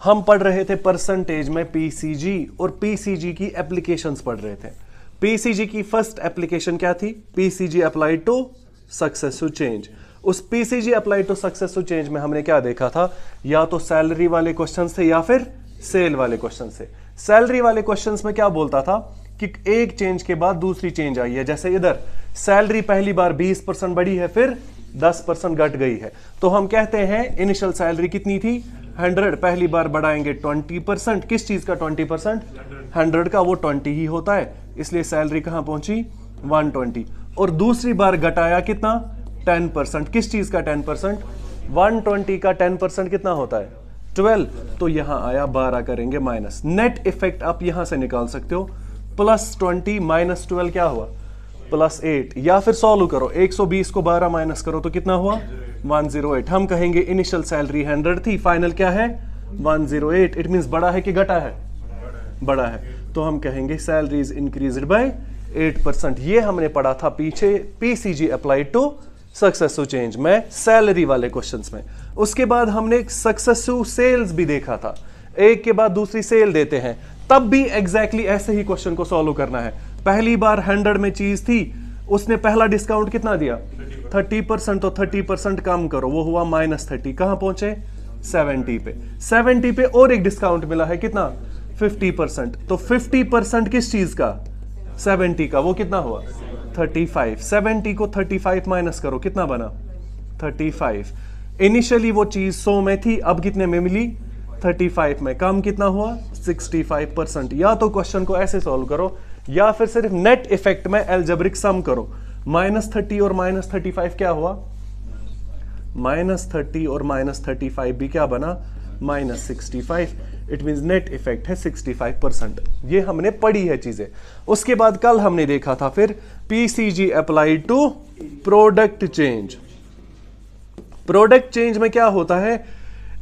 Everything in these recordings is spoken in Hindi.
हम पढ़ रहे थे परसेंटेज में पीसीजी, और पीसीजी की एप्लीकेशंस पढ़ रहे थे। पीसीजी की फर्स्ट एप्लीकेशन क्या थी? PCG applied to successive change. उस PCG applied to successive change में हमने क्या देखा था? या तो सैलरी वाले क्वेश्चंस थे या फिर सेल वाले क्वेश्चंस थे। सैलरी वाले क्वेश्चंस में क्या बोलता था कि एक चेंज के बाद दूसरी चेंज आई है। जैसे इधर सैलरी पहली बार 20% बढ़ी है, फिर 10% घट गई है, तो हम कहते हैं इनिशियल सैलरी कितनी थी? 100। पहली बार बढ़ाएंगे 20%। किस चीज का 20%? 100 का, वो 20 ही होता है, इसलिए सैलरी कहां पहुंची? 120। और दूसरी बार घटाया कितना? 10%। किस चीज का 10%? 120 का 10% कितना होता है? 12। तो यहां आया 12 करेंगे माइनस। नेट इफेक्ट आप यहां से निकाल सकते हो, +20 माइनस 12 क्या हुआ? +8। या फिर सॉल्व करो, 120 को 12 माइनस करो तो कितना हुआ? 108। हम कहेंगे इनिशियल सैलरी 100 थी, फाइनल क्या है? 108। इट मींस बड़ा है कि घटा है? बड़ा है। तो हम कहेंगे सैलरी इज इंक्रीज्ड बाय 8%। ये हमने पढ़ा था पीछे PCG applied to successive change में, सैलरी वाले क्वेश्चंस में। उसके बाद हमने सक्सेसिव सेल्स भी देखा था, एक के बाद दूसरी सेल देते हैं, तब भी एग्जैक्टली ऐसे ही क्वेश्चन को सॉल्व करना है। पहली बार 100 में चीज थी, उसने पहला डिस्काउंट कितना दिया? 30%। तो 30% कम करो, वो हुआ -30। कहां पहुंचे? 70 पे। 70 पे और एक डिस्काउंट मिला है, कितना? 50%। तो 50% किस चीज का? 70 का, वो कितना हुआ? 35। 70 को 35 माइनस करो, कितना बना? 35। इनिशियली वो चीज 100 में थी, अब कितने में मिली? 35 में। कम कितना हुआ? 65%। या तो क्वेश्चन को ऐसे सॉल्व करो, या फिर सिर्फ नेट इफेक्ट में एल्जेब्रिक सम करो। -30 और -35 क्या हुआ? -30 और -35 भी क्या बना? -65। इट मींस नेट इफेक्ट है 65%। ये हमने पढ़ी है चीजें। उसके बाद कल हमने देखा था फिर PCG applied to product change. Product change में क्या होता है?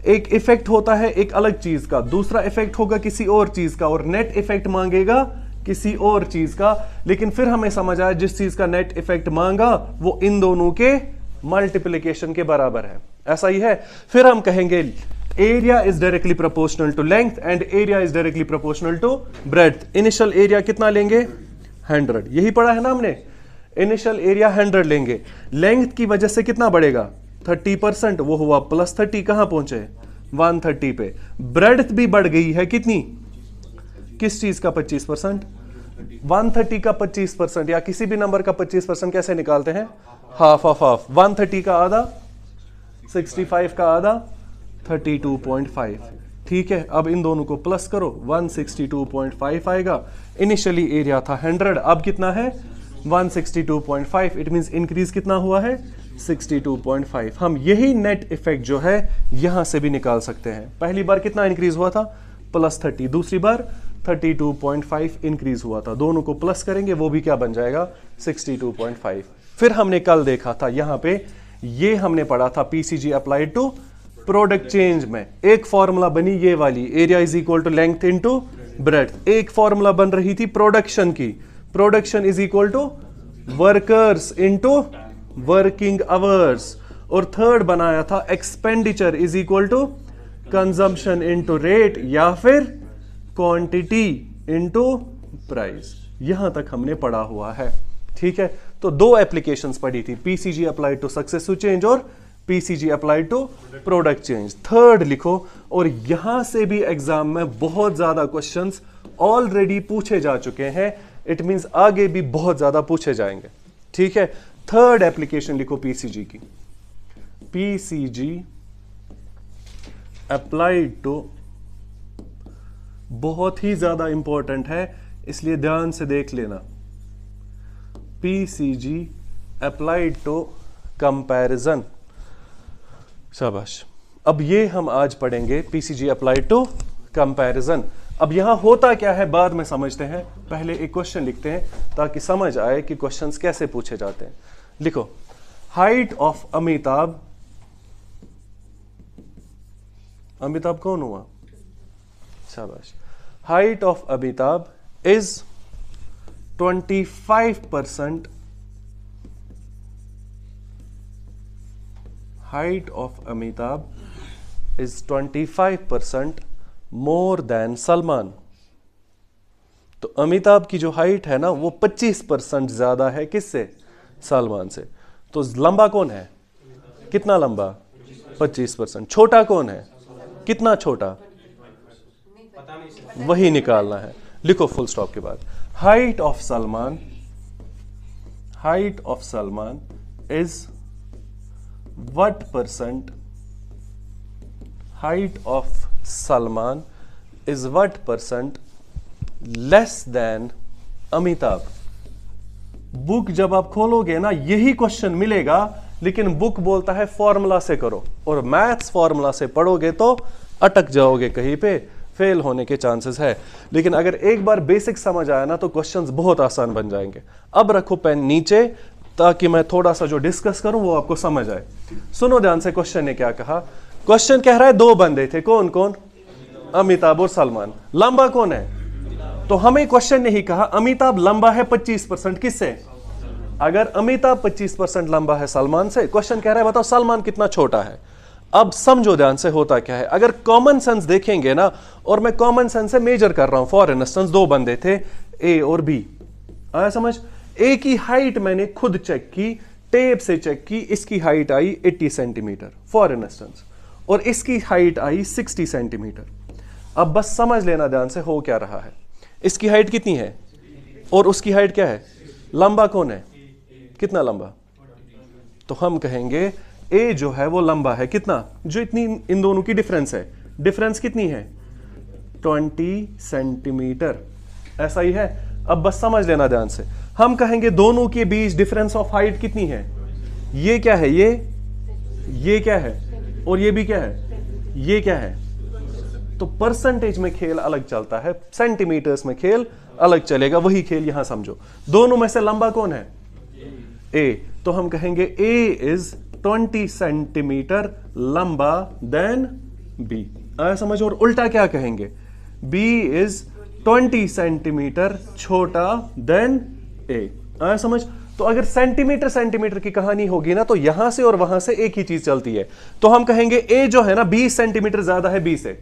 एक इफेक्ट होता है एक अलग चीज का, दूसरा इफेक्ट होगा किसी और चीज का, और नेट इफेक्ट मांगेगा किसी और चीज का। लेकिन फिर हमें समझ आया जिस चीज का नेट इफेक्ट मांगा वो इन दोनों के मल्टीप्लिकेशन के बराबर है। ऐसा ही है। फिर हम कहेंगे area is directly proportional to length and area is directly proportional to breadth. Initial area कितना लेंगे? 100। यही पढ़ा है ना हमने? इनिशियल एरिया 100 लेंगे, लेंथ की वजह से कितना बढ़ेगा? 30%। वो हुआ +30। कहां पहुंचे? 130 पे। ब्रेड्थ भी बढ़ गई है, कितनी? किस चीज का 25%? 130 का 25%, या किसी भी नंबर का 25% कैसे निकालते हैं? Half of half. 130 का आधा, 65 का आधा, 32.5। ठीक है, अब इन दोनों को प्लस करो, 162.5 आएगा। इनिशियली एरिया था 100, अब कितना है? 162.5। इट मींस इंक्रीज कितना हुआ है? 62.5। हम यही नेट इफेक्ट जो है यहां से भी निकाल सकते हैं। पहली बार कितना इंक्रीज हुआ था? +30। दूसरी बार 32.5 इंक्रीज हुआ था। दोनों को प्लस करेंगे, वो भी क्या बन जाएगा? 62.5। फिर हमने कल देखा था यहां पे, ये हमने पढ़ा था PCG applied to product change में एक फॉर्मूला बनी ये वाली, area is equal to length into breadth. एक फॉर्मूला बन रही थी प्रोडक्शन की, production is equal to workers into working hours. और थर्ड बनाया था expenditure is equal to consumption into rate, या फिर क्वांटिटी इनटू प्राइस। यहां तक हमने पढ़ा हुआ है। ठीक है, तो दो एप्लीकेशंस पढ़ी थी, PCG applied to successive change और PCG applied to product change. Third लिखो, और यहां से भी एग्जाम में बहुत ज्यादा क्वेश्चंस ऑलरेडी पूछे जा चुके हैं। इट मींस आगे भी बहुत ज्यादा पूछे जाएंगे। ठीक है, थर्ड एप्लीकेशन लिखो पीसीजी की, पीसीजी अप्लाइड टू, बहुत ही ज्यादा इंपॉर्टेंट है इसलिए ध्यान से देख लेना। PCG applied to comparison. शाबाश। अब ये हम आज पढ़ेंगे पीसीजी अप्लाइड टू कंपैरिजन। अब यहां होता क्या है बाद में समझते हैं, पहले एक क्वेश्चन लिखते हैं ताकि समझ आए कि क्वेश्चंस कैसे पूछे जाते हैं। लिखो, हाइट ऑफ अमिताभ, अमिताभ कौन हुआ? शाबाश। Height of Amitabh is 25%, height of Amitabh is 25% more than Salman. तो अमिताभ की जो हाइट है ना वो 25% ज्यादा है किससे? सलमान से। तो लंबा कौन है? कितना लंबा? 25%। छोटा कौन है? कितना छोटा? वही निकालना है। लिखो फुल स्टॉप के बाद, height of Salman, height of Salman is what percent, height of Salman is what percent less then Amitabh. Book जब आप खोलोगे ना यही क्वेश्चन मिलेगा, लेकिन बुक बोलता है फॉर्मूला से करो, और मैथ्स फॉर्मूला से पढ़ोगे तो अटक जाओगे कहीं पे, फेल होने के चांसेस है। लेकिन अगर एक बार बेसिक समझ आया ना तो क्वेश्चंस बहुत आसान बन जाएंगे। अब रखो पेन नीचे ताकि मैं थोड़ा सा जो डिस्कस करूं वो आपको समझ आए। सुनो ध्यान से, क्वेश्चन ने क्या कहा। क्वेश्चन कह रहा है दो बंदे थे, कौन कौन? अमिताभ और सलमान। लंबा कौन है? तो हमें क्वेश्चन ने ही कहा अमिताभ लंबा है 25%, किससे? अगर अमिताभ 25% लंबा है सलमान से, क्वेश्चन कह रहा है बताओ सलमान कितना छोटा है। अब समझो ध्यान से होता क्या है। अगर कॉमन सेंस देखेंगे ना, और मैं कॉमन सेंस से मेजर कर रहा हूं, फॉर इंस्टेंस दो बंदे थे ए और बी, आया समझ? ए की हाइट मैंने खुद चेक की, टेप से चेक की, इसकी height I 80 centimetre for instance, और इसकी हाइट आई 60 सेंटीमीटर। अब बस समझ लेना ध्यान से हो क्या रहा है। इसकी हाइट कितनी है और उसकी हाइट क्या है? लंबा कौन है? कितना लंबा? तो हम कहेंगे ए जो है वो लंबा है कितना, जो इतनी इन दोनों की डिफरेंस है, डिफरेंस कितनी है? 20 सेंटीमीटर। ऐसा ही है। अब बस समझ लेना ध्यान से, हम कहेंगे दोनों के बीच डिफरेंस ऑफ हाइट कितनी है? ये क्या है? ये क्या है? और ये भी क्या है? ये क्या है? तो परसेंटेज में खेल अलग चलता है, सेंटीमीटर्स में खेल अलग चलेगा। वही खेल यहां समझो। दोनों में से लंबा कौन है? ए। तो हम कहेंगे ए इज 20 सेंटीमीटर लंबा देन बी। आया समझ? और उल्टा क्या कहेंगे? बी इज 20 सेंटीमीटर छोटा देन ए। आया समझ? तो अगर सेंटीमीटर सेंटीमीटर की कहानी होगी ना तो यहां से और वहां से एक ही चीज चलती है। तो हम कहेंगे ए जो है ना 20 सेंटीमीटर ज्यादा है बी से,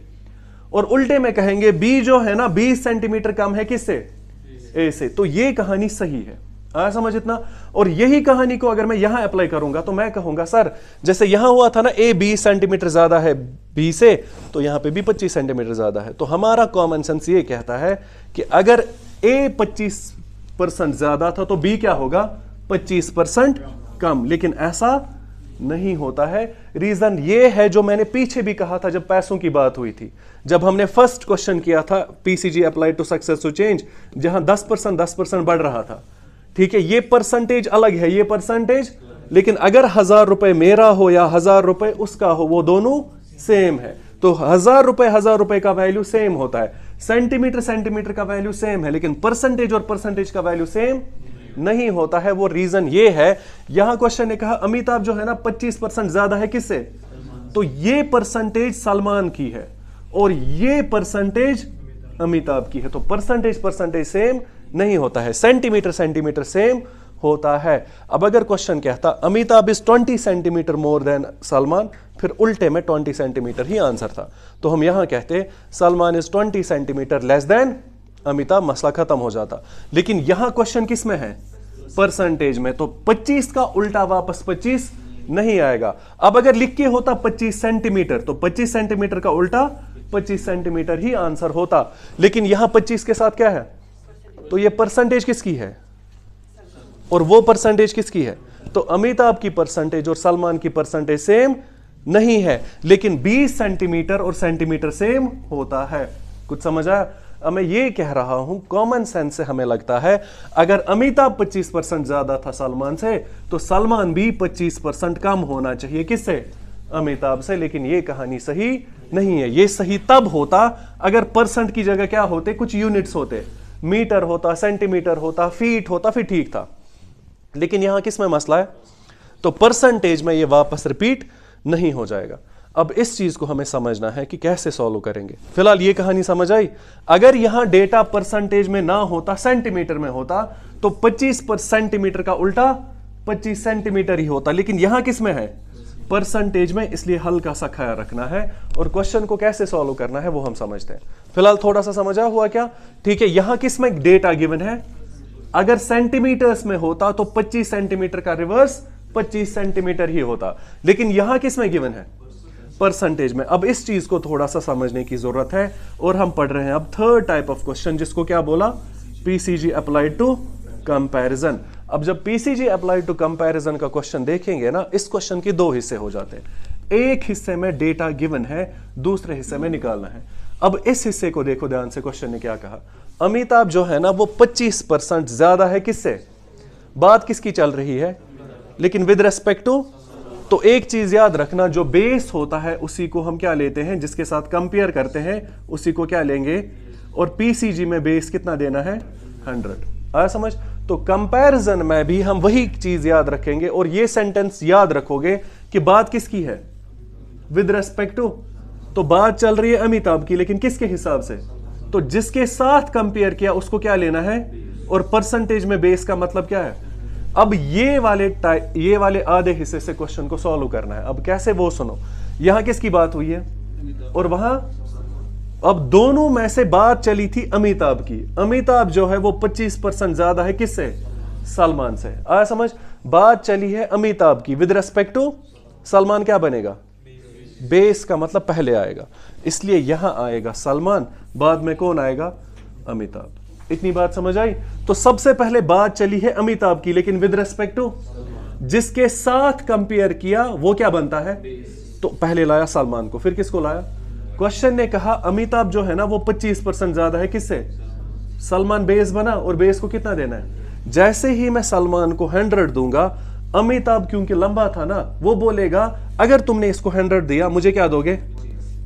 और उल्टे में कहेंगे बी जो है ना 20 सेंटीमीटर कम है किससे? ए से। तो ये कहानी सही है। आया समझ इतना? और यही कहानी को अगर मैं यहां अप्लाई करूंगा तो मैं कहूंगा सर जैसे यहां हुआ था ना ए 20 सेंटीमीटर ज्यादा है बी से, तो यहां पे भी 25 सेंटीमीटर ज्यादा है। तो हमारा कॉमन सेंस ये कहता है कि अगर ए 25% ज्यादा था तो बी क्या होगा? 25% कम। लेकिन ऐसा नहीं होता है। रीजन ये है जो मैंने पीछे भी कहा था जब पैसों की बात हुई थी, जब हमने फर्स्ट क्वेश्चन किया था PCG applied to success to change, जहां 10% बढ़ रहा था। ठीक है, ये परसेंटेज अलग है, ये परसेंटेज, लेकिन अगर 1000 रुपए मेरा हो या 1000 रुपए उसका हो, वो दोनों सेम है। तो 1000 रुपए का वैल्यू सेम होता है, सेंटीमीटर सेंटीमीटर का वैल्यू सेम है, लेकिन परसेंटेज और परसेंटेज का वैल्यू सेम नहीं होता है। वो रीजन ये है, यहां क्वेश्चन ने कहा अमिताभ जो है ना 25% ज्यादा है किससे? तो ये परसेंटेज सलमान की है और ये परसेंटेज अमिताभ की है। तो परसेंटेज परसेंटेज सेम नहीं होता है, सेंटीमीटर सेंटीमीटर सेम होता है। अब अगर क्वेश्चन कहता Amitabh is 20 centimetre more than Salman, फिर उल्टे में 20 सेंटीमीटर ही आंसर था, तो हम यहां कहते Salman is 20 centimetre less than Amitabh, मसला खत्म हो जाता। लेकिन यहां क्वेश्चन किस में है? परसेंटेज में। तो 25 का उल्टा वापस 25 नहीं आएगा। अब अगर लिख के होता 25 सेंटीमीटर तो 25 सेंटीमीटर का उल्टा 25 सेंटीमीटर ही आंसर होता, लेकिन यहां 25 के साथ क्या है? तो ये परसेंटेज किसकी है और वो परसेंटेज किसकी है? तो अमिताभ की परसेंटेज और सलमान की परसेंटेज सेम नहीं है, लेकिन 20 सेंटीमीटर और सेंटीमीटर सेम होता है। कुछ समझ आया? अब मैं ये कह रहा हूं कॉमन सेंस से हमें लगता है अगर अमिताभ 25% ज्यादा था सलमान से, तो सलमान भी 25% कम होना चाहिए किससे? अमिताभ से। लेकिन ये कहानी सही नहीं है। ये सही तब होता अगर परसेंट की जगह क्या होते? कुछ यूनिट्स होते, मीटर होता, सेंटीमीटर होता, फीट होता, फिर ठीक था। लेकिन यहां किस में मसला है? तो परसेंटेज में ये वापस रिपीट नहीं हो जाएगा। अब इस चीज को हमें समझना है कि कैसे सॉल्व करेंगे। फिलहाल ये कहानी समझ आई। अगर यहां डेटा परसेंटेज में ना होता, सेंटीमीटर में होता, तो 25 सेंटीमीटर का उल्टा 25 सेंटीमीटर ही होता, लेकिन यहां किस में है? परसेंटेज में, इसलिए हल्का सा ख्याल रखना है और क्वेश्चन को कैसे सॉल्व करना है वो हम समझते हैं। फिलहाल थोड़ा सा समझा हुआ क्या? ठीक है, यहां किस में डेटा गिवन है? अगर सेंटीमीटर्स में होता तो 25 सेंटीमीटर का रिवर्स 25 सेंटीमीटर ही होता, लेकिन यहां किस में गिवन है? परसेंटेज में। अब इस चीज को थोड़ा सा समझने की जरूरत है और हम पढ़ रहे हैं अब थर्ड टाइप ऑफ क्वेश्चन, जिसको क्या बोला? PCG applied to comparison. अब जब पीसीजी अप्लाइड टू कंपैरिजन का क्वेश्चन देखेंगे ना, इस क्वेश्चन के दो हिस्से हो जाते हैं। एक हिस्से में डेटा गिवन है, दूसरे हिस्से में निकालना है। अब इस हिस्से को देखो ध्यान से, क्वेश्चन ने क्या कहा? अमिताभ जो है ना वो 25% ज्यादा है किससे? बात किसकी चल रही है? लेकिन विद रेस्पेक्ट टू, तो एक चीज याद रखना, जो बेस होता है उसी को हम क्या लेते हैं, जिसके साथ कंपेयर करते हैं उसी को क्या लेंगे। और पीसीजी में बेस कितना देना है? 100। आया समझ? तो कंपैरिजन में भी हम वही चीज याद रखेंगे और ये सेंटेंस याद रखोगे कि बात किसकी है? With respect to. तो बात चल रही है अमिताभ की, लेकिन किसके हिसाब से? तो जिसके साथ कंपेयर किया उसको क्या लेना है। और परसेंटेज में बेस का मतलब क्या है? अब ये वाले आधे हिस्से से क्वेश्चन को सॉल्व करना है। अब कैसे वो सुनो, यहां किसकी बात हुई है और वहां, अब दोनों में से बात चली थी अमिताभ की। अमिताभ जो है वो 25% ज्यादा है किससे? सलमान से। आया समझ? बात चली है अमिताभ की, विद रेस्पेक्ट टू सलमान क्या बनेगा? बेस का मतलब पहले आएगा, इसलिए यहां आएगा सलमान, बाद में कौन आएगा? अमिताभ। इतनी बात समझ आई? तो सबसे पहले बात चली है अमिताभ की, लेकिन विद रेस्पेक्ट टू जिसके साथ कंपेयर किया वो क्या बनता है? तो पहले लाया सलमान को, फिर किसको लाया? क्वेश्चन ने कहा अमिताभ जो है ना वो 25% ज्यादा है किससे? सलमान बेस बना, और बेस को कितना देना है? जैसे ही मैं सलमान को 100 दूंगा, अमिताभ क्योंकि लंबा था ना, वो बोलेगा अगर तुमने इसको 100 दिया मुझे क्या दोगे?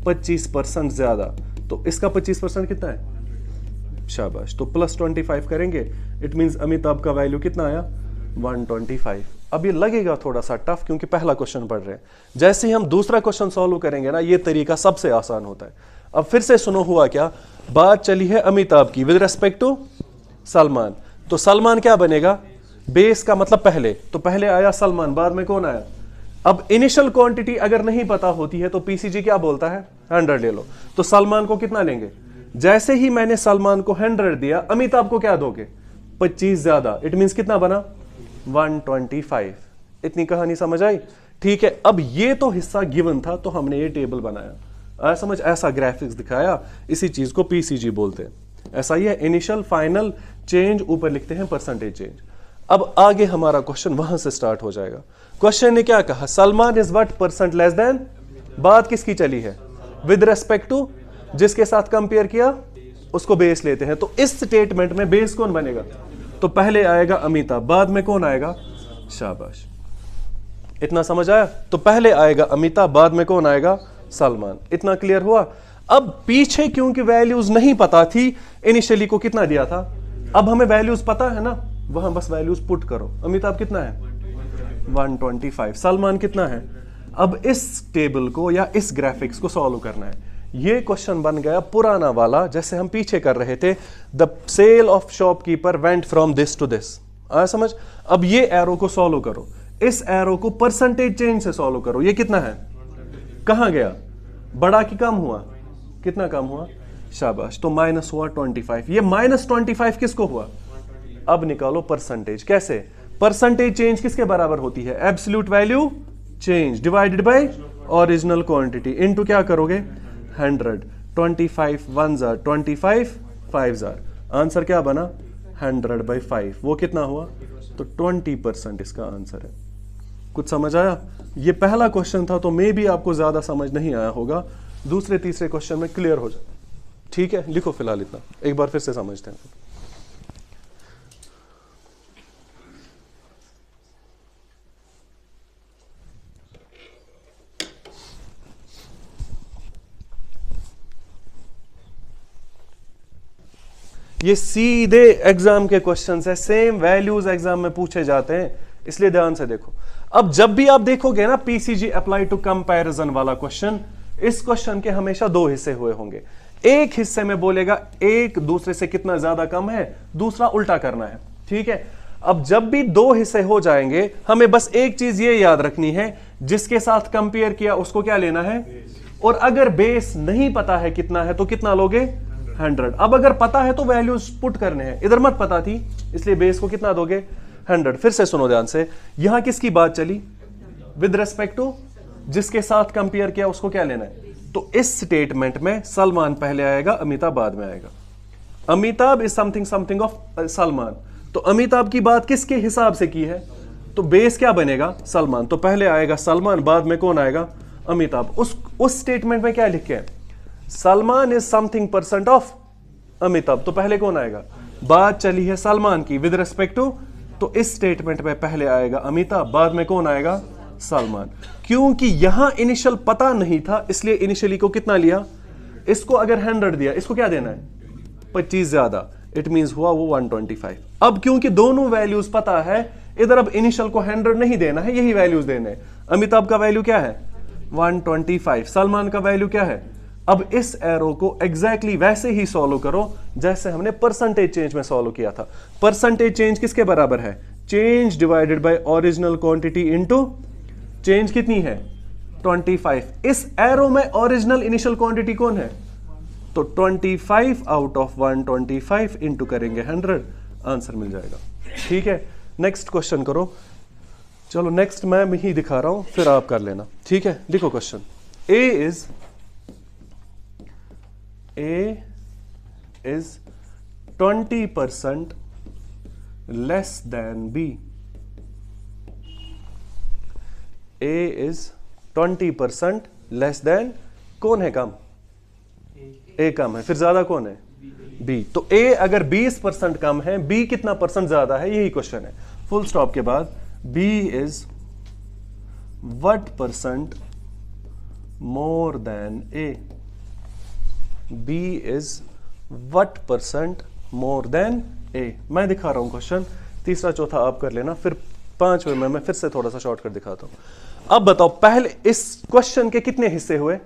25% ज्यादा। तो इसका 25% कितना है? शाबाश। तो प्लस 25 करेंगे, इट मींस अमिताभ का वैल्यू कितना आया? 125। अब ये लगेगा थोड़ा सा टफ क्योंकि पहला क्वेश्चन पढ़ रहे हैं। जैसे ही हम दूसरा क्वेश्चन सॉल्व करेंगे ना, ये तरीका सबसे आसान होता है। अब फिर से सुनो हुआ क्या? बात चली है अमिताभ की विद रेस्पेक्ट टू सलमान, तो सलमान क्या बनेगा? बेस का मतलब पहले, तो पहले आया सलमान, बाद में कौन आया? अब इनिशियल क्वांटिटी अगर नहीं पता होती है तो पीसीजी क्या बोलता है? 100 ले लो। तो सलमान को कितना लेंगे? जैसे ही मैंने सलमान को 100 दिया, अमिताभ को क्या दोगे? 25 ज्यादा, इट मींस कितना बना? 125। इतनी कहानी समझ आई? ठीक है, अब ये तो हिस्सा गिवन था तो हमने ये टेबल बनाया, समझ, ऐसा ग्राफिक्स दिखाया, इसी चीज को पीसीजी बोलते हैं। ऐसा ही है, इनिशियल, फाइनल, चेंज, ऊपर लिखते हैं परसेंटेज चेंज। अब आगे हमारा क्वेश्चन वहां से स्टार्ट हो जाएगा। क्वेश्चन ने क्या कहा? Salman is what percent less then? बात किसकी चली है? विद रेस्पेक्ट टू जिसके साथ कंपेयर किया उसको बेस लेते हैं। तो इस स्टेटमेंट में बेस कौन बनेगा? तो पहले आएगा अमिताभ, बाद में कौन आएगा? शाबाश। इतना समझ आया? तो पहले आएगा अमिताभ, बाद में कौन आएगा? सलमान। इतना क्लियर हुआ? अब पीछे क्योंकि वैल्यूज नहीं पता थी, इनिशियली को कितना दिया था, अब हमें वैल्यूज पता है ना, वहां बस वैल्यूज पुट करो। अमिताभ कितना है? 125। सलमान कितना है? अब इस टेबल को या इस ग्राफिक्स को सॉल्व करना है। ये क्वेश्चन बन गया पुराना वाला, जैसे हम पीछे कर रहे थे, the sale of shopkeeper went from this to this. आया समझ? अब ये एरो को सॉल्व करो, इस एरो को परसेंटेज चेंज से सॉल्व करो। ये कितना है? कहां गया? बड़ा कि कम हुआ? कितना कम हुआ? शाबाश। तो माइनस हुआ 25। ये माइनस 25 किसको हुआ? अब निकालो परसेंटेज। कैसे? परसेंटेज चेंज किसके बराबर होती है? Absolute value change divided bye original quantity into क्या करोगे? 100। 25 1 जार 25, 5 जार। आंसर क्या बना? 100/5। वो कितना हुआ? तो 20% इसका आंसर है। कुछ समझ आया? ये पहला क्वेश्चन था तो मे भी आपको ज्यादा समझ नहीं आया होगा, दूसरे तीसरे क्वेश्चन में क्लियर हो जाए। ठीक है, लिखो फिलहाल इतना, एक बार फिर से समझते हैं। ये सीधे एग्जाम के क्वेश्चंस है, सेम वैल्यूज एग्जाम में पूछे जाते हैं, इसलिए ध्यान से देखो। अब जब भी आप देखोगे ना पीसीजी अप्लाई टू कंपैरिजन वाला क्वेश्चन, इस क्वेश्चन के हमेशा दो हिस्से हुए होंगे। एक हिस्से में बोलेगा एक दूसरे से कितना ज्यादा कम है, दूसरा उल्टा करना है। ठीक है, अब जब भी दो हिस्से हो जाएंगे हमें बस एक चीज ये याद रखनी है, जिसके साथ कंपेयर किया उसको क्या लेना है, और अगर बेस नहीं पता है कितना है तो कितना लोगे 100। अब अगर पता है तो वैल्यूज पुट करने हैं, इधर मत पता थी इसलिए बेस को कितना दोगे 100। फिर से सुनो ध्यान से, यहां किसकी बात चली, विद रेस्पेक्ट टू जिसके साथ कंपेयर किया उसको क्या लेना है। तो इस स्टेटमेंट में सलमान पहले आएगा, अमिताभ बाद में आएगा। Amitabh is something something of Salman, तो अमिताभ की बात किसके हिसाब से की है, तो बेस क्या बनेगा सलमान, तो पहले आएगा सलमान बाद में कौन आएगा अमिताभ। उस स्टेटमेंट में क्या लिखे हैं, Salman is something percent of Amitabh, तो पहले कौन आएगा, बात चली है सलमान की विद रिस्पेक्ट टू, तो इस स्टेटमेंट में पहले आएगा अमिताभ बाद में कौन आएगा सलमान। क्योंकि यहां इनिशियल पता नहीं था इसलिए इनिशियली को कितना लिया, इसको अगर 100 दिया इसको क्या देना है 25 ज्यादा, इट मींस हुआ वो 125। अब क्योंकि दोनों वैल्यूज पता है, इधर अब इनिशियल को 100 नहीं देना है, यही वैल्यूज देने हैं। अमिताभ का वैल्यू क्या है 125, सलमान का वैल्यू क्या है। अब इस एरो को एग्जैक्टली वैसे ही सॉल्व करो जैसे हमने परसेंटेज चेंज में सॉल्व किया था। परसेंटेज चेंज किसके बराबर है, change divided bye original quantity into change कितनी है 25। इस एरो में ओरिजिनल इनिशियल क्वांटिटी कौन है, तो 25 आउट ऑफ 125 इंटू करेंगे 100, आंसर मिल जाएगा। ठीक है, नेक्स्ट क्वेश्चन करो। चलो नेक्स्ट मैं ही दिखा रहा हूं फिर आप कर लेना। ठीक है, लिखो question, A is 20% less than B. A is 20% less than, कौन है कम, ए कम है, फिर ज्यादा कौन है बी। तो ए अगर 20% कम है, बी कितना परसेंट ज्यादा है, यही क्वेश्चन है। फुल स्टॉप के बाद B is what percent more than A, B is what percent more than A. मैं दिखा रहा हूं क्वेश्चन, तीसरा चौथा आप कर लेना, फिर पांचवें में मैं फिर से थोड़ा सा शॉर्टकट दिखाता हूं। अब बताओ पहले इस क्वेश्चन के कितने हिस्से हुए,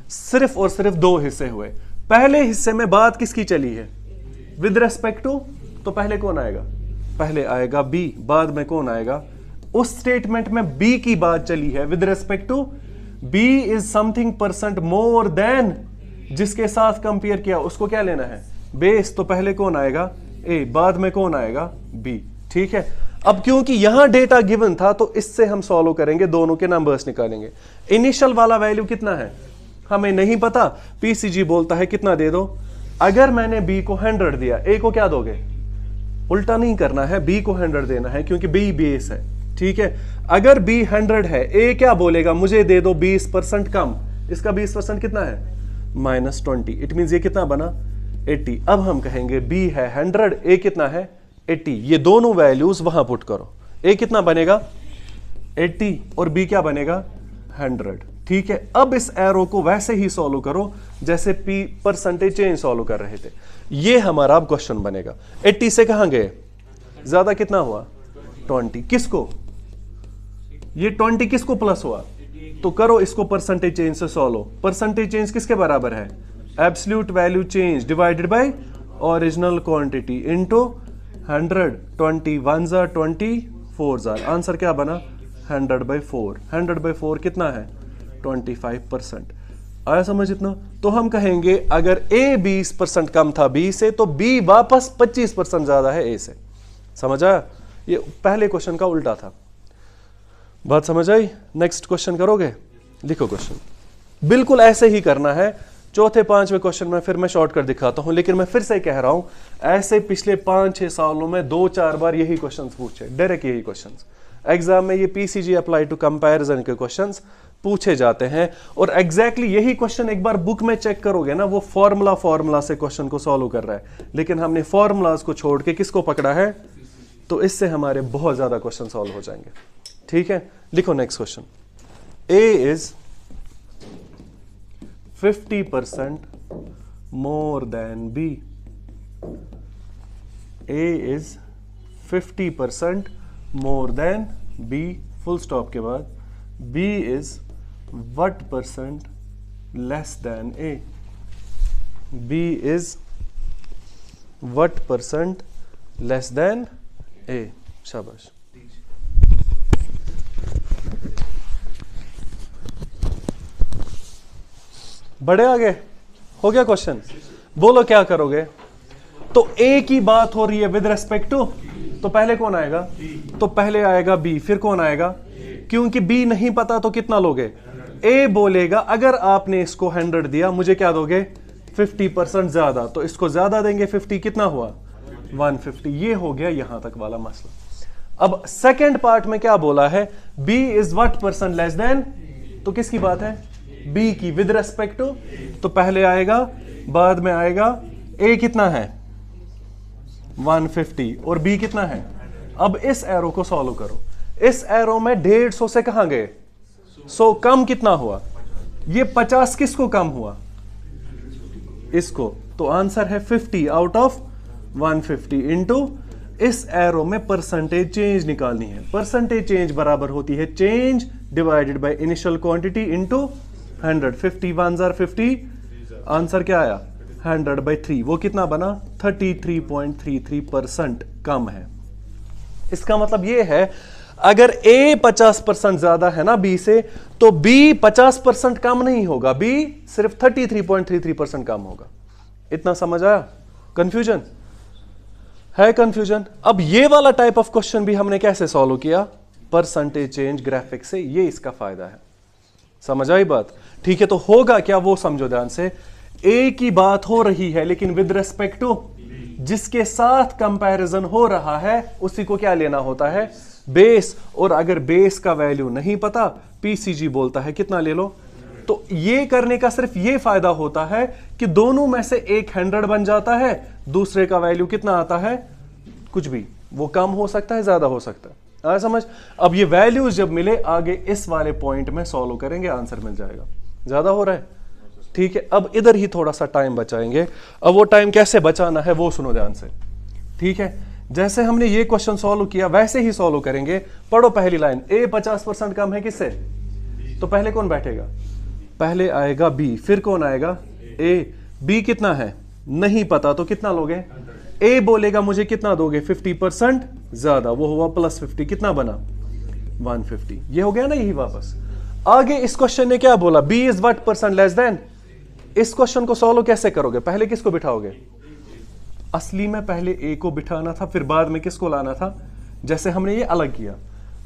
सिर्फ और सिर्फ 2 हिस्से हुए। पहले हिस्से में बात किसकी चली है विद रेस्पेक्ट टू, तो पहले कौन आएगा, पहले आएगा बी बाद में कौन आएगा। उस स्टेटमेंट में बी की बात चली है with respect to B is something percent more than, जिसके साथ कंपेयर किया उसको क्या लेना है बेस, तो पहले कौन आएगा ए बाद में कौन आएगा बी। ठीक है, अब क्योंकि यहां डेटा गिवन था तो इससे हम सॉल्व करेंगे, दोनों के नंबर्स निकालेंगे। इनिशियल वाला वैल्यू कितना है हमें नहीं पता, पीसीजी बोलता है कितना दे दो। अगर मैंने बी को 100 दिया, ए को क्या दोगे, उल्टा नहीं करना है, बी को 100 देना है क्योंकि बी बेस है। ठीक है, अगर बी 100 है, ए क्या बोलेगा, मुझे दे दो 20% कम, इसका 20% कितना है -20, इट मींस ये कितना बना 80। अब हम कहेंगे बी है 100, ए कितना है 80, ये दोनों वैल्यूज वहां पुट करो, ए कितना बनेगा 80 और बी क्या बनेगा 100। ठीक है, अब इस एरो को वैसे ही सॉल्व करो जैसे पी परसेंटेज चेंज सॉल्व कर रहे थे, ये हमारा अब क्वेश्चन बनेगा। 80 से कहां गए, ज्यादा कितना हुआ 20, किसको ये 20 किसको प्लस हुआ, तो करो इसको परसेंटेज चेंज से सॉल्व। परसेंटेज चेंज किसके बराबर है, absolute value change divided bye original quantity into 100, 21 jar 24 jar, answer क्या बना 100/4। 100/4 कितना है 25%। आया समझ इतना। तो हम कहेंगे अगर ए 20% कम था बी से, तो बी वापस 25% ज्यादा है ए से। समझ आया, ये पहले क्वेश्चन का उल्टा था। बात समझ आई। नेक्स्ट क्वेश्चन करोगे, लिखो क्वेश्चन बिल्कुल ऐसे ही करना है। चौथे पांचवें क्वेश्चन में फिर मैं शॉर्टकट दिखाता हूं, लेकिन मैं फिर से कह रहा हूं ऐसे पिछले 5-6 सालों में 2-4 बार यही क्वेश्चंस पूछे, डायरेक्ट यही क्वेश्चंस एग्जाम में, ये पीसीजी अप्लाई टू कंपैरिजन के क्वेश्चंस पूछे जाते हैं। और एग्जैक्टली यही क्वेश्चन एक बार बुक में चेक करोगे ना, वो फॉर्मूला से क्वेश्चन को सॉल्व कर रहा है, लेकिन हमने फॉर्मूलाज को छोड़ के किसको पकड़ा है, तो इससे हमारे बहुत ज्यादा क्वेश्चन सॉल्व हो जाएंगे। ठीक है, लिखो next question, A is 50% more than B. A is 50% more than B, full stop के बाद B is what percent less than A. B is what percent less than A. शाबाश। बड़े आगे हो गया क्वेश्चन। बोलो क्या करोगे। तो ए की बात हो रही है विद रेस्पेक्ट टू, तो पहले कौन आएगा, तो पहले आएगा बी, फिर कौन आएगा, क्योंकि बी नहीं पता तो कितना लोगे, ए बोलेगा अगर आपने इसको 100 दिया मुझे क्या दोगे 50% ज्यादा, तो इसको ज्यादा देंगे 50, कितना हुआ 150। ये हो गया यहां तक वाला मसला। अब सेकंड पार्ट में क्या बोला है, B is what percent less than, तो किसकी बात है, बी की विद रेस्पेक्ट टू, तो पहले आएगा बाद में आएगा, ए कितना है 150 और बी कितना है। अब इस एरो को सॉल्व करो, इस एरो में 150 से कहां गए 100, कम कितना हुआ, ये 50 किसको कम हुआ, इसको, तो आंसर है 50 आउट ऑफ 150 इनटू, इस एरो में परसेंटेज चेंज निकालनी है, परसेंटेज चेंज बराबर होती है change divided by initial quantity into 100, 50 1 are 50, answer क्या आया 100/3, वो कितना बना 33.33% कम है। इसका मतलब ये है अगर A 50% ज्यादा है ना B से, तो B 50% कम नहीं होगा, B सिर्फ 33.33% कम होगा। इतना समझ आया, कंफ्यूजन है, कंफ्यूजन। अब ये वाला टाइप ऑफ क्वेश्चन भी हमने कैसे सॉल्व किया, परसेंटेज चेंज ग्राफिक से, ये इसका फायदा है। समझ आई बात, ठीक है। तो होगा क्या वो समझो ध्यान से, ए की बात हो रही है लेकिन विद रेस्पेक्ट टू, जिसके साथ कंपैरिजन हो रहा है उसी को क्या लेना होता है बेस, और अगर बेस का वैल्यू नहीं पता पीसीजी बोलता है कितना ले लो। तो ये करने का सिर्फ ये फायदा होता है कि दोनों में से एक 100 बन जाता है, दूसरे का वैल्यू कितना आता है कुछ भी, वो कम हो सकता है ज्यादा हो सकता है, आया समझ। अब ये वैल्यूज जब मिले आगे इस वाले पॉइंट में सॉल्व करेंगे, आंसर मिल जाएगा। ज्यादा हो रहा है, ठीक है। अब इधर ही थोड़ा सा टाइम बचाएंगे, अब वो टाइम कैसे बचाना है वो सुनो ध्यान से, ठीक है। जैसे हमने ये क्वेश्चन सॉल्व किया वैसे ही सॉल्व करेंगे। पढ़ो पहली लाइन, ए 50% कम है किससे, तो पहले कौन बैठेगा, पहले आएगा बी, फिर कौन आएगा ए, बी कितना है नहीं पता तो कितना लोगे, ए बोलेगा मुझे कितना दोगे 50% ज्यादा, वो हुआ +50, कितना बना 150, ये हो गया ना यही वापस। आगे इस क्वेश्चन ने क्या बोला, B is what percent less than, इस क्वेश्चन को सॉल्व कैसे करोगे, पहले किसको बिठाओगे, असली में पहले ए को बिठाना था फिर बाद में किसको लाना था, जैसे हमने ये अलग किया।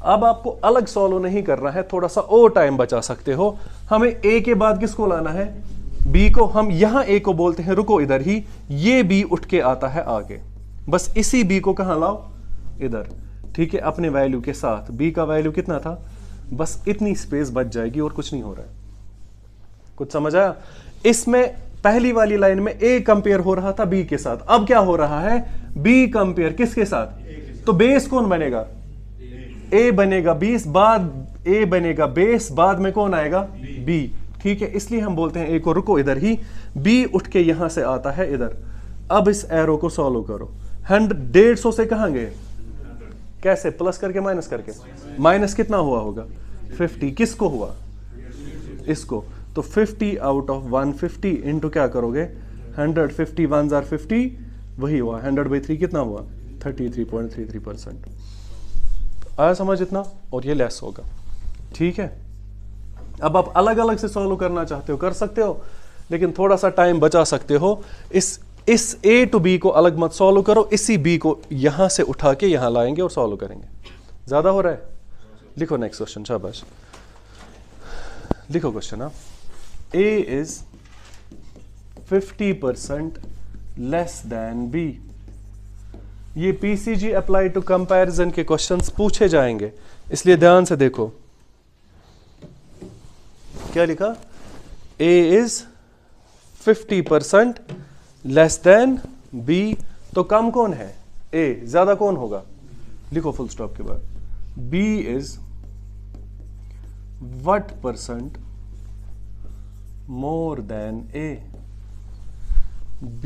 अब आपको अलग सॉल्व नहीं करना है, थोड़ा सा और टाइम बचा सकते हो। हमें ए के बाद किसको लाना है, बी को। हम यहां ए को बोलते हैं रुको इधर ही, ये बी उठ के आता है आगे, बस इसी बी को कहां लाओ इधर, ठीक है, अपने वैल्यू के साथ। बी का वैल्यू कितना था, बस इतनी स्पेस बच जाएगी और कुछ नहीं हो रहा है। कुछ समझ आया। इसमें पहली वाली लाइन में ए कंपेयर हो रहा था बी के साथ, अब क्या हो रहा है बी कंपेयर किसके साथ, तो बेस कौन बनेगा, ए बनेगा 20, बाद ए बनेगा बेस, बाद में कौन आएगा बी, ठीक है। इसलिए हम बोलते हैं ए को रुको इधर ही, बी उठ के यहां से आता है इधर। अब इस एरो को सॉल्व करो, 150 से कहां गए, कैसे, प्लस करके माइनस करके, माइनस कितना हुआ होगा 50, किसको हुआ इसको, तो 50 आउट ऑफ 150 इंटू क्या करोगे 100, 50 1 आर 50, वही हुआ 100/3, कितना हुआ 33.33%। आया समझ इतना, और ये लेस होगा, ठीक है। अब आप अलग अलग से सॉल्व करना चाहते हो कर सकते हो, लेकिन थोड़ा सा टाइम बचा सकते हो। इस ए टू बी को अलग मत सॉल्व करो, इसी बी को यहां से उठा के यहां लाएंगे और सॉल्व करेंगे। ज्यादा हो रहा है, लिखो नेक्स्ट क्वेश्चन, शाबाश लिखो क्वेश्चन। आप A is 50% less than B। ये PCG अप्लाई टू कंपैरिजन के क्वेश्चंस पूछे जाएंगे, इसलिए ध्यान से देखो क्या लिखा, A is 50% less than B, तो कम कौन है A, ज्यादा कौन होगा, लिखो फुल स्टॉप के बाद, B is what percent more than A, B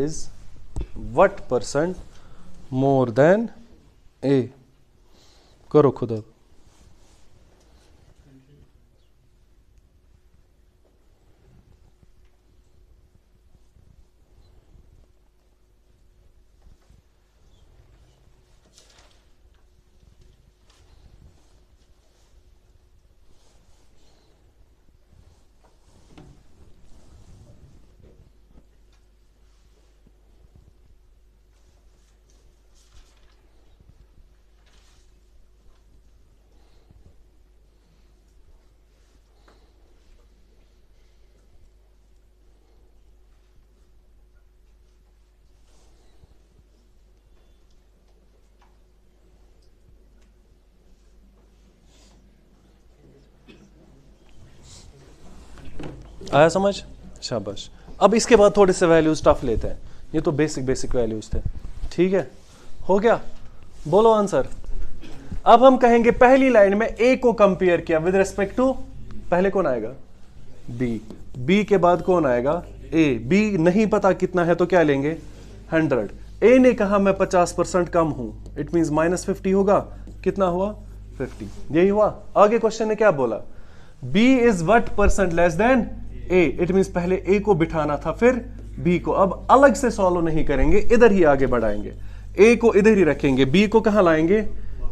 is what percent more than A, करो खुद अब। आया समझ? शाबाश। अब इसके बाद थोड़े से वैल्यूज टफ लेते हैं, ये तो बेसिक वैल्यूज थे, ठीक है, हो गया, बोलो आंसर। अब हम कहेंगे पहली लाइन में ए को कंपेयर किया विद रिस्पेक्ट टू, पहले कौन आएगा? बी, बी के बाद कौन आएगा? ए। बी नहीं पता कितना है तो क्या लेंगे? 100। ए ने कहा मैं 50% कम हूं, इट मींस -50 होगा, कितना हुआ? 50, यही हुआ। आगे क्वेश्चन ने क्या बोला? B is what percent less than A, it means पहले ए को बिठाना था फिर बी को। अब अलग से सॉल्व नहीं करेंगे, इधर ही आगे बढ़ाएंगे, ए को इधर ही रखेंगे, बी को कहां लाएंगे?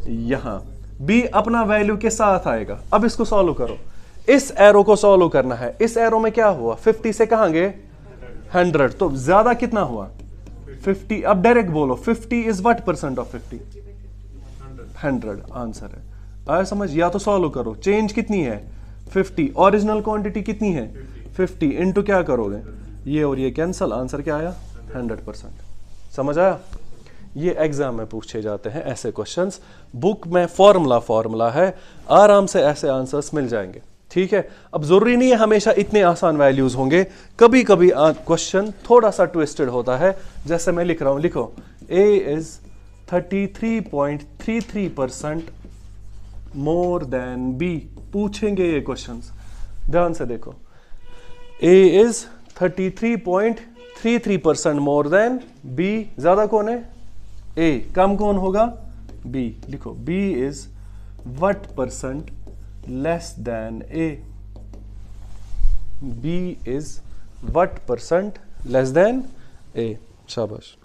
यहां। बी अपना वैल्यू के साथ आएगा। अब इसको सॉल्व करो, इस एरो को सॉल्व करना है। इस एरो में क्या हुआ? 50 से कहां गए? 100, तो ज्यादा कितना हुआ? 50। अब डायरेक्ट बोलो 50 is what percent of 50? 100 answer है। आया समझ? या तो सॉल्व करो, चेंज कितनी है? 50, ओरिजिनल क्वांटिटी कितनी है? 50, इनटू क्या करोगे? ये और ये कैंसल, आंसर क्या आया? 100%। समझ आया? ये एग्जाम में पूछे जाते हैं ऐसे क्वेश्चंस, बुक में फॉर्मूला है, आराम से ऐसे आंसर्स मिल जाएंगे, ठीक है। अब जरूरी नहीं है हमेशा इतने आसान वैल्यूज होंगे, कभी कभी क्वेश्चन थोड़ा सा ट्विस्टेड होता है, जैसे मैं लिख रहा हूं, लिखो A is 33.33% more than B. पूछेंगे ये क्वेश्चंस, ध्यान से देखो, A is 33.33% more than B. ज्यादा कौन है? ए। कम कौन होगा? बी। लिखो B is what percent less than A, B is what percent less than A. शाबाश।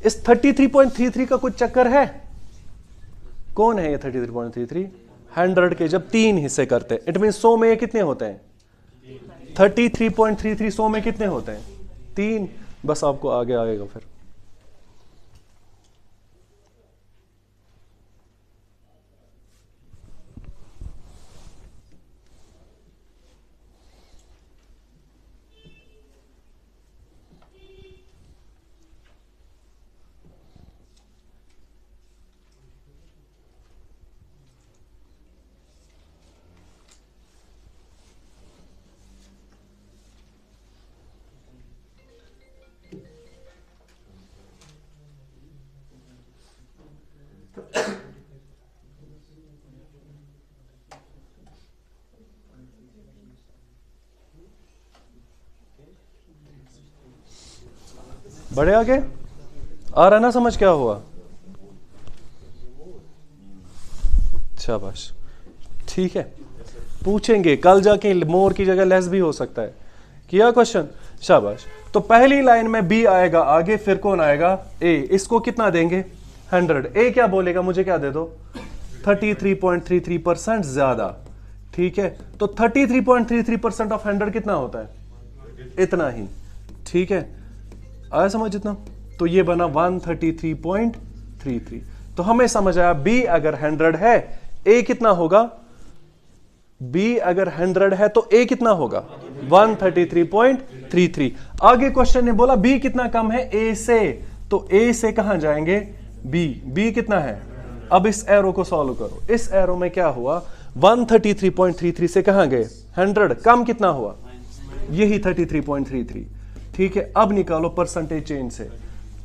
इस 33.33 का कुछ चक्कर है? कौन है ये 33.33? 100 के जब 3 हिस्से करते हैं, इट मीन 100 में ये कितने होते हैं? 33.33 100 में कितने होते हैं? 3। बस आपको आगे आएगा फिर। बड़े आगे आ रहा ना समझ क्या हुआ? शाबाश, ठीक है। पूछेंगे कल जाके मोर की जगह लेस भी हो सकता है। किया क्वेश्चन? शाबाश। तो पहली लाइन में बी आएगा आगे, फिर कौन आएगा? ए। इसको कितना देंगे? 100। ए क्या बोलेगा? मुझे क्या दे दो? 33.33% ज्यादा, ठीक है। तो 33.33% ऑफ 100 कितना होता है? इतना ही, ठीक है। आया समझ इतना? तो ये बना 133.33। तो हमें समझ आया बी अगर 100 है, ए कितना होगा? बी अगर 100 है तो ए कितना होगा? 133.33। आगे क्वेश्चन ने बोला बी कितना कम है ए से, तो ए से कहां जाएंगे? बी। बी कितना है? अब इस एरो को सॉल्व करो। इस एरो में क्या हुआ? 133.33 से कहां गए? 100। कम कितना हुआ? यही 33.33, ठीक है। अब निकालो परसेंटेज चेंज से।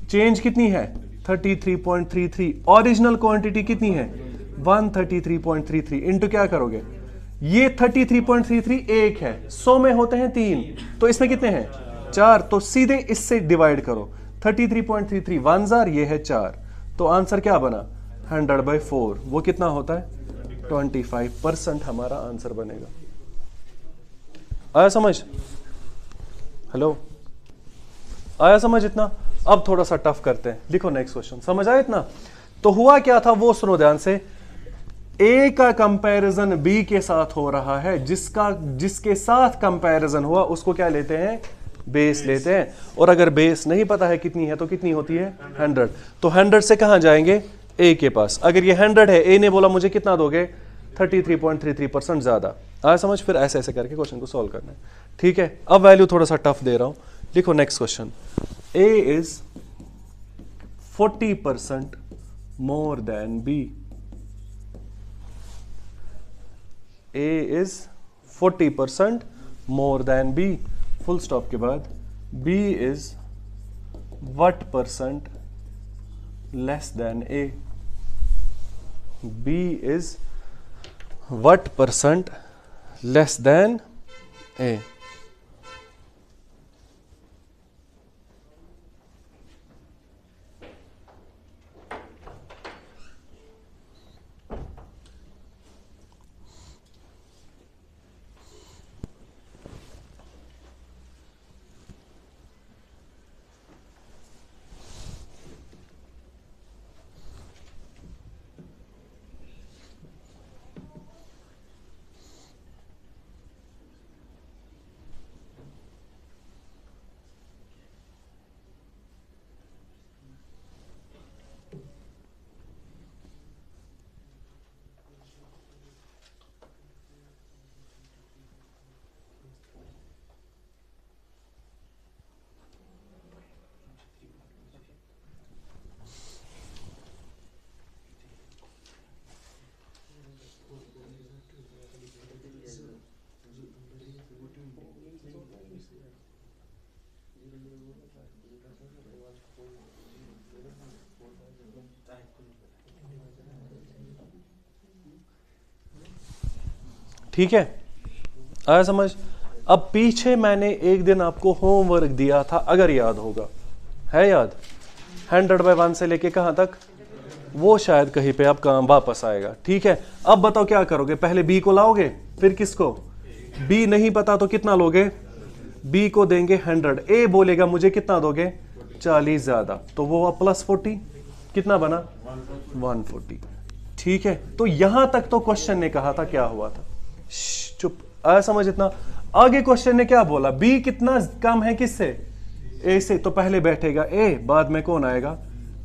चेंज कितनी है? 33.33। ओरिजिनल क्वांटिटी कितनी है? 133.33। इनटू क्या करोगे? ये 33.33 एक है, 100 में होते हैं 3, तो इसमें कितने हैं? 4। तो सीधे इससे डिवाइड करो। 33.33 1 जार, ये है 4, तो आंसर क्या बना? 100/4। वो कितना होता है? 25% हमारा आंसर बनेगा। आया समझ? हेलो, आया समझ इतना? अब थोड़ा सा टफ करते हैं। लिखो नेक्स्ट क्वेश्चन। समझ आया इतना? तो हुआ क्या था वो सुनो ध्यान से। ए का कंपैरिजन बी के साथ हो रहा है, जिसके साथ कंपैरिजन हुआ उसको क्या लेते हैं? बेस लेते हैं। और अगर बेस नहीं पता है कितनी है तो कितनी होती है? 100। तो 100 से कहां जाएंगे? ए के पास। अगर ये 100 है, ए ने बोला मुझे कितना दोगे? 33.33% ज्यादा, आया समझ? फिर ऐसे ऐसे करके क्वेश्चन को सॉल्व करना है, ठीक है। अब वैल्यू थोड़ा सा टफ दे रहा हूं, लिखो next question. A is 40% more than B. A is 40% more than B, full stop के बाद B is what percent less than A? B is what percent less than A? ठीक है, आया समझ? अब पीछे मैंने एक दिन आपको होमवर्क दिया था, अगर याद होगा, है याद? 100/1 से लेके कहां तक? वो शायद कहीं पे आप काम वापस आएगा, ठीक है। अब बताओ क्या करोगे, पहले बी को लाओगे, फिर किसको? बी नहीं पता तो कितना लोगे? बी को देंगे 100, ए बोलेगा मुझे कितना दोगे? 40 ज्यादा, तो वो प्लस 40 कितना बना? 140, ठीक है। तो यहां तक तो क्वेश्चन ने कहा था, क्या हुआ था? चुप, आया समझ इतना? आगे क्वेश्चन ने क्या बोला? बी कितना कम है किससे? ए से, तो पहले बैठेगा ए, बाद में कौन आएगा?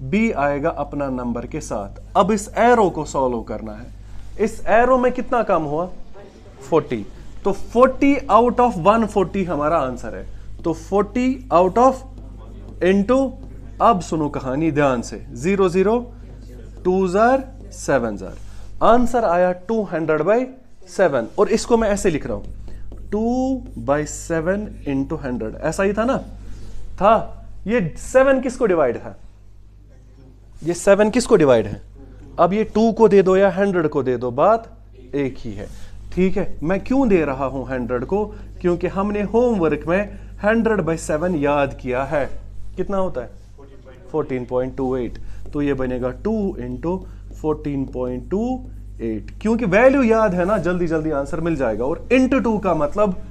बी आएगा अपना नंबर के साथ। अब इस एरो को सॉल्व करना है। इस एरो में कितना कम हुआ? 40, तो 40 आउट ऑफ 140 हमारा आंसर है। तो 40 आउट ऑफ इनटू, अब सुनो कहानी ध्यान से, 0 0 2 जार 7 जार, आंसर आया 200/7। और इसको मैं ऐसे लिख रहा हूं 2/7 इंटू 100, ऐसा ही था ना? था। ये 7 किसको डिवाइड है? ये 7 किसको डिवाइड है? अब ये 2 को दे दो या 100 को दे दो, बात एक ही है, ठीक है। मैं क्यों दे रहा हूं 100 को? क्योंकि हमने होमवर्क में 100/7 याद किया है। कितना होता है? 14.28, तो ये बनेगा 2 इंटू 14.28, क्योंकि वैल्यू याद है ना, जल्दी जल्दी आंसर मिल जाएगा। और इंटू 2 का मतलब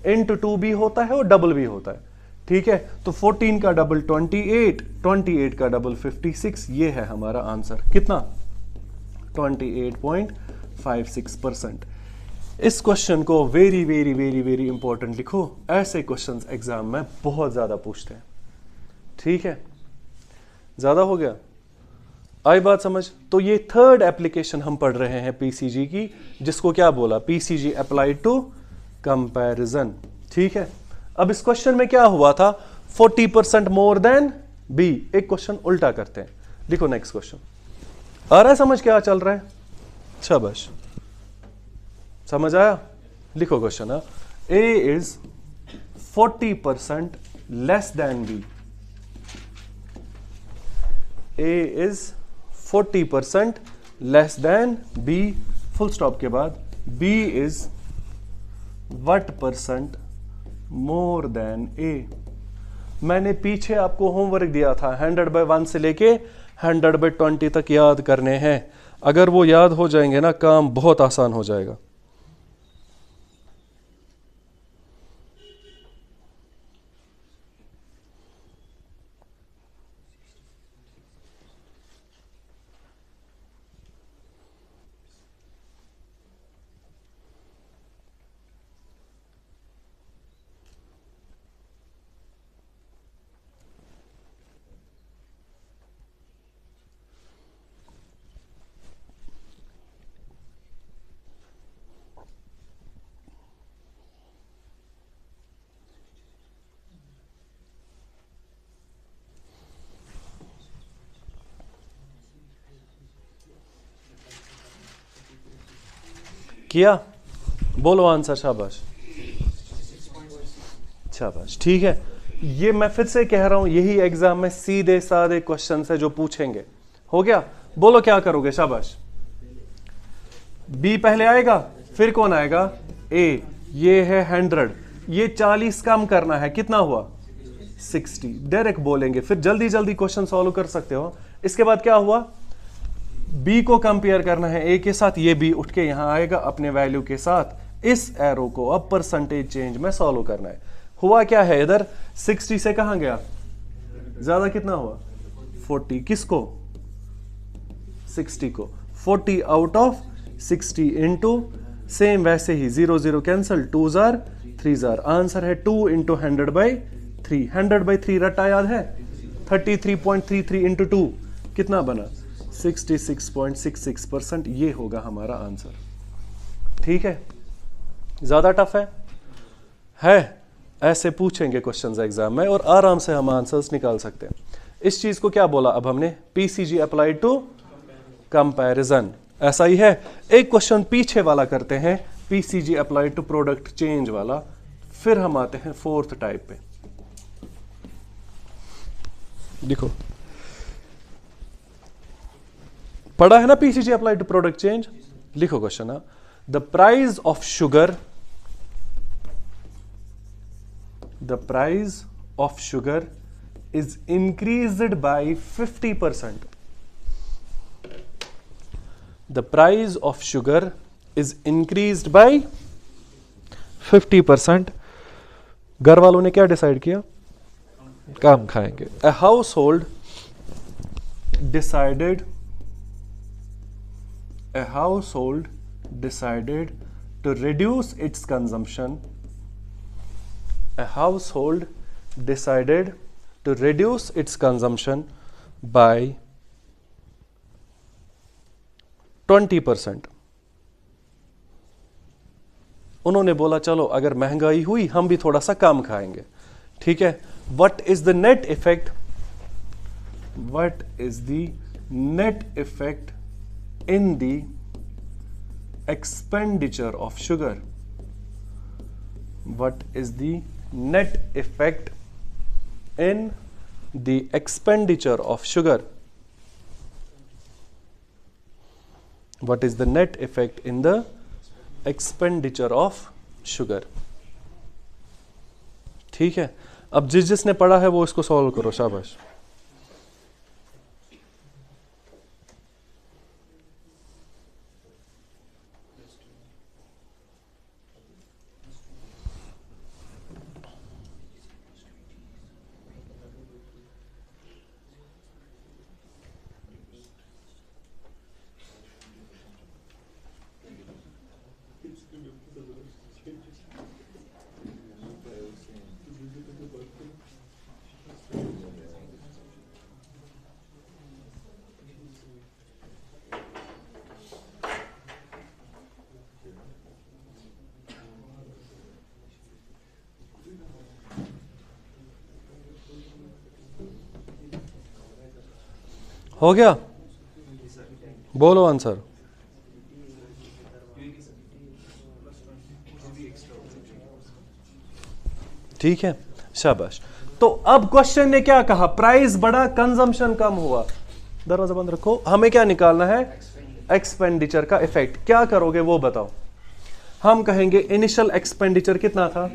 इंटू 2 भी होता है और डबल भी होता है, ठीक है। तो 14 का डबल 28, 28 का डबल 56, ये है हमारा आंसर। कितना? 28.56%। इस क्वेश्चन को very very very very important लिखो, ऐसे क्वेश्चंस एग्जाम में बहुत ज्यादा पूछते हैं, ठीक है। ज्यादा हो गया? आई बात समझ? तो ये थर्ड एप्लीकेशन हम पढ़ रहे हैं पीसीजी की, जिसको क्या बोला? पीसीजी अप्लाइड टू कंपैरिजन, ठीक है। अब इस क्वेश्चन में क्या हुआ था? 40% मोर देन बी। एक क्वेश्चन उल्टा करते हैं, लिखो नेक्स्ट क्वेश्चन। आ रहा है समझ क्या चल रहा है? शाबाश, समझ आया? लिखो question. A is 40% less than B. A is 40% less than B, full stop के बाद B is what % more than A. मैंने पीछे आपको होमवर्क दिया था 100/1 से लेके 100/20 तक याद करने हैं। अगर वो याद हो जाएंगे ना, काम बहुत आसान हो जाएगा। किया? बोलो आंसर, शाबाश शाबाश। ठीक है, ये मैं फिर से कह रहा हूं, यही एग्जाम में सीधे साधे क्वेश्चन है जो पूछेंगे। हो गया? बोलो क्या करोगे? शाबाश। बी पहले आएगा, फिर कौन आएगा? ए। ये है 100, ये 40 कम करना है, कितना हुआ? 60। डायरेक्ट बोलेंगे, फिर जल्दी जल्दी क्वेश्चन सॉल्व कर सकते हो। इसके बाद क्या हुआ? बी को कंपेयर करना है ए के साथ, ये बी उठ के यहां आएगा अपने वैल्यू के साथ। इस एरो को अब परसेंटेज चेंज में सॉल्व करना है। हुआ क्या है इधर? 60 से कहां गया? ज्यादा कितना हुआ? 40। किसको? 60 को। 40 आउट ऑफ 60 इंटू सेम वैसे ही 0 0 कैंसल, 2 जार 3 जार। आंसर है 2 इंटू 100/3। 100/3 रट्टा याद है? 33.33 इंटू 2 कितना बना? 66.66%। ये होगा हमारा आंसर। ठीक है, ज्यादा टफ है? ऐसे पूछेंगे क्वेश्चंस एग्जाम में और आराम से हम आंसर्स निकाल सकते हैं। इस चीज को क्या बोला अब हमने? PCG applied to comparison. ऐसा ही है। एक क्वेश्चन पीछे वाला करते हैं, PCG applied to product change वाला, फिर हम आते हैं फोर्थ टाइप पे। देखो पढ़ा है ना PCG applied to product change? लिखो question. The price of sugar, the price of sugar is increased by 50%. The price of sugar is increased by 50%. घर वालों ने क्या डिसाइड किया? कम खाएंगे। A household decided to reduce its consumption. A household decided to reduce its consumption by 20%. उन्होंने बोला चलो अगर महंगाई हुई हम भी थोड़ा सा कम खाएंगे। ठीक है, what is the net effect? What is the net effect in the expenditure of sugar? What is the net effect in the expenditure of sugar? What is the net effect in the expenditure of sugar? ठीक है, अब जिसने पढ़ा है वो इसको सॉल्व करो, शाबाश। हो गया? बोलो आंसर। ठीक है, शाबाश। तो अब क्वेश्चन ने क्या कहा? प्राइस बढ़ा, कंजम्पशन कम हुआ। दरवाजा बंद रखो। हमें क्या निकालना है? एक्सपेंडिचर का इफेक्ट। क्या करोगे वो बताओ। हम कहेंगे इनिशियल एक्सपेंडिचर कितना था?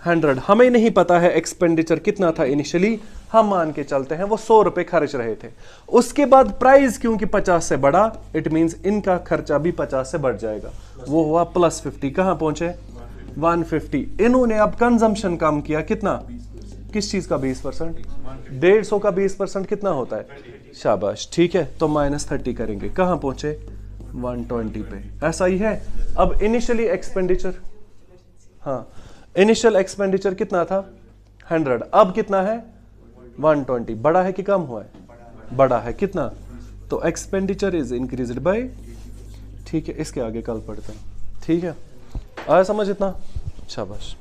100। हमें नहीं पता है एक्सपेंडिचर कितना था इनिशियली, हम मान के चलते हैं वो 100 रुपए खर्च रहे थे। उसके बाद प्राइस क्योंकि 50 से बढ़ा, इट मींस इनका खर्चा भी 50 से बढ़ जाएगा, वो हुआ +50। कहां पहुंचे? 150। इन्होंने अब कंजम्पशन कम किया, कितना? किस चीज का 20%? 150 का 20% कितना होता है? शाबाश। ठीक है, तो -30 करेंगे, कहां पहुंचे? 120 पे। ऐसा ही है। अब इनिशियली एक्सपेंडिचर, हाँ इनिशियल एक्सपेंडिचर कितना था? 100। अब कितना है? 120। बड़ा है कि कम हुआ है? बड़ा है। कितना? तो एक्सपेंडिचर इज इंक्रीज्ड बाय। ठीक है, इसके आगे कल पढ़ते हैं। ठीक है, आया समझ इतना? शाबाश।